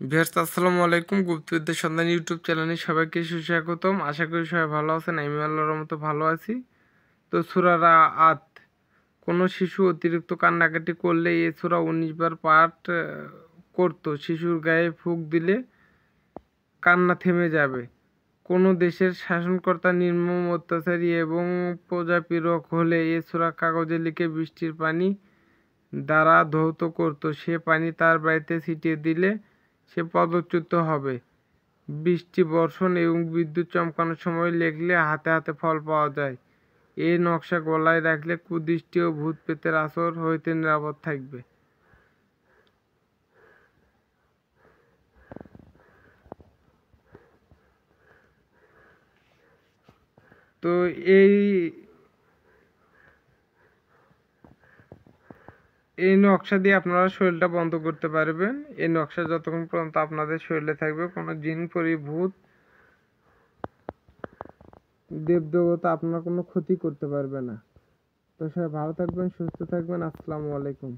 Viewers আসসালামু আলাইকুম। গুপ্তবিদ্যার সন্ধান ইউটিউব চ্যানেলে সবাইকে সুস্বাগতম। আশা করি সবাই ভালো আছেন। আমি আল্লাহর রহমতে ভালো আছি। তো সূরা রাআত, কোনো শিশু অতিরিক্ত কান্নাকাটি করলে এই সূরা ১৯ বার পাঠ করত। শিশুর গায়ে ফুঁক দিলে কান্না থেমে যাবে। কোনো দেশের শাসনকর্তা নির্মম অত্যাচারী এবং প্রজাপীড়ক হলে এ সূরা কাগজে লিখে বৃষ্টির পানি দ্বারা ধৌত করত। সে পানি তার বাড়িতে ছিটিয়ে দিলে সে পদচ্যুত হবে। বৃষ্টি বর্ষণ এবং বিদ্যুৎ চমকানোর সময় লেখলে হাতে হাতে ফল পাওয়া যায়। এই নকশা গলায় রাখলে কুদৃষ্টি ও ভূত প্রেতের আছর হইতে নিরাপদ থাকবে। তো এই এই নকশা দিয়ে আপনারা শরীরটা বন্ধ করতে পারবেন। এই নকশা যতক্ষণ পর্যন্ত আপনাদের শরীরে থাকবে, কোনো জিন পরি ভূত দেবদেবতা আপনার কোনো ক্ষতি করতে পারবে না। তো সবাই ভালো থাকবেন, সুস্থ থাকবেন। আসসালামু আলাইকুম।